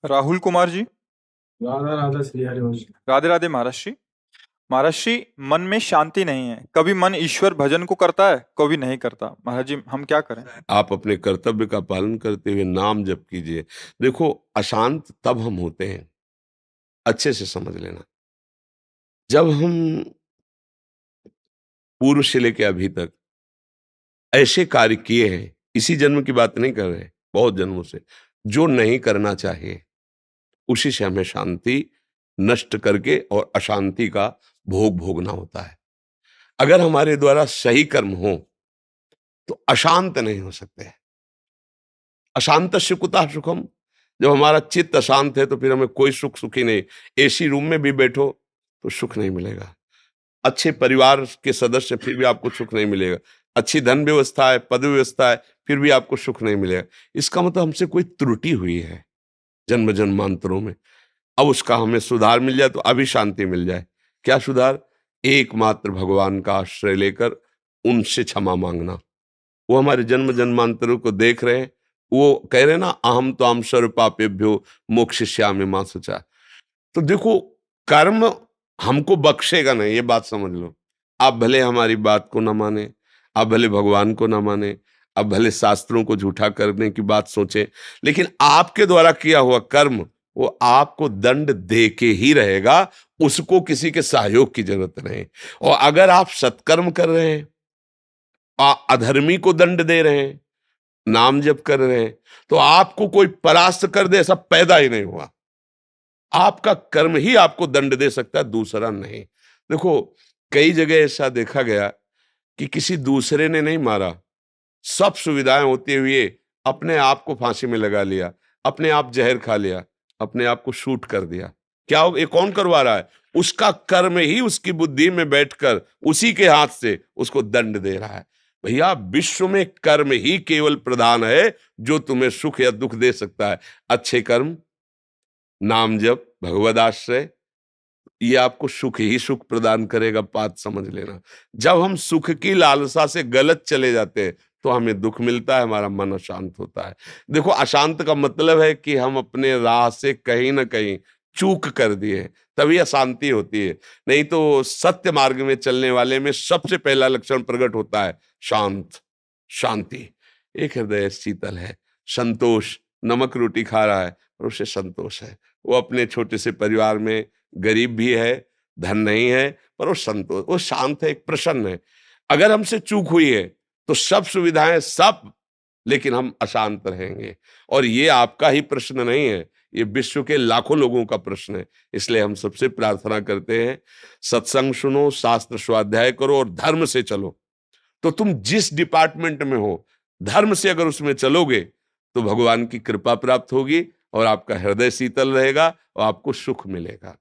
राहुल कुमार जी। राधा राधा श्री हरिवंश। राधे राधे महाराज जी। महाराज जी, मन में शांति नहीं है। कभी मन ईश्वर भजन को करता है, कभी नहीं करता। महाराज जी, हम क्या करें? आप अपने कर्तव्य का पालन करते हुए नाम जप कीजिए। देखो, अशांत तब हम होते हैं, अच्छे से समझ लेना, जब हम पूर्व से लेकर अभी तक ऐसे कार्य किए हैं, इसी जन्म की बात नहीं कर रहे, बहुत जन्मों से, जो नहीं करना चाहिए, उसी से हमें शांति नष्ट करके और अशांति का भोग भोगना होता है। अगर हमारे द्वारा सही कर्म हो तो अशांत नहीं हो सकते। अशांत कुतः सुखम। जब हमारा चित्त अशांत है तो फिर हमें कोई सुख सुखी नहीं। एसी रूम में भी बैठो तो सुख नहीं मिलेगा। अच्छे परिवार के सदस्य, फिर भी आपको सुख नहीं मिलेगा। अच्छी धन व्यवस्था है, पद व्यवस्था है, फिर भी आपको सुख नहीं मिलेगा। इसका मतलब हमसे कोई त्रुटि हुई है जन्म जन्मांतरों में। अब उसका हमें सुधार मिल जाए तो अभी शांति मिल जाए। क्या सुधार? एकमात्र भगवान का आश्रय लेकर उनसे क्षमा मांगना। वो हमारे जन्म जन्मांतरों को देख रहे हैं। वो कह रहे हैं ना, अहम तो हम सर्व पापेभ्यो मोक्षयिष्यामि मा शुचा। तो देखो, कर्म हमको बख्शेगा नहीं, ये बात समझ लो। आप भले हमारी बात को ना माने, आप भले भगवान को ना माने, आप भले शास्त्रों को झूठा करने की बात सोचे, लेकिन आपके द्वारा किया हुआ कर्म वो आपको दंड दे के ही रहेगा। उसको किसी के सहयोग की जरूरत नहीं। और अगर आप सत्कर्म कर रहे हैं, अधर्मी को दंड दे रहे हैं, नाम जप कर रहे हैं, तो आपको कोई परास्त कर दे ऐसा पैदा ही नहीं हुआ। आपका कर्म ही आपको दंड दे सकता है, दूसरा नहीं। देखो, कई जगह ऐसा देखा गया कि किसी दूसरे ने नहीं मारा, सब सुविधाएं होते हुए अपने आप को फांसी में लगा लिया, अपने आप जहर खा लिया, अपने आप को शूट कर दिया। क्या ये कौन करवा रहा है? उसका कर्म ही उसकी बुद्धि में बैठकर उसी के हाथ से उसको दंड दे रहा है। भैया, विश्व में कर्म ही केवल प्रधान है जो तुम्हें सुख या दुख दे सकता है। अच्छे कर्म, नाम जप, भगवद आश्रय, ये आपको सुख ही सुख प्रदान करेगा। बात समझ लेना। जब हम सुख की लालसा से गलत चले जाते हैं तो हमें दुख मिलता है, हमारा मन अशांत होता है। देखो, अशांत का मतलब है कि हम अपने राह से कहीं ना कहीं चूक कर दिए, तभी अशांति होती है। नहीं तो सत्य मार्ग में चलने वाले में सबसे पहला लक्षण प्रकट होता है शांत, शांति। एक हृदय शीतल है, संतोष। नमक रोटी खा रहा है और उसे संतोष है। वो अपने छोटे से परिवार में गरीब भी है, धन नहीं है, पर वो संतोष, वो शांत है, एक प्रसन्न है। अगर हमसे चूक हुई है तो सब सुविधाएं सब, लेकिन हम अशांत रहेंगे। और ये आपका ही प्रश्न नहीं है, ये विश्व के लाखों लोगों का प्रश्न है। इसलिए हम सबसे प्रार्थना करते हैं, सत्संग सुनो, शास्त्र स्वाध्याय करो और धर्म से चलो। तो तुम जिस डिपार्टमेंट में हो, धर्म से अगर उसमें चलोगे तो भगवान की कृपा प्राप्त होगी और आपका हृदय शीतल रहेगा और आपको सुख मिलेगा।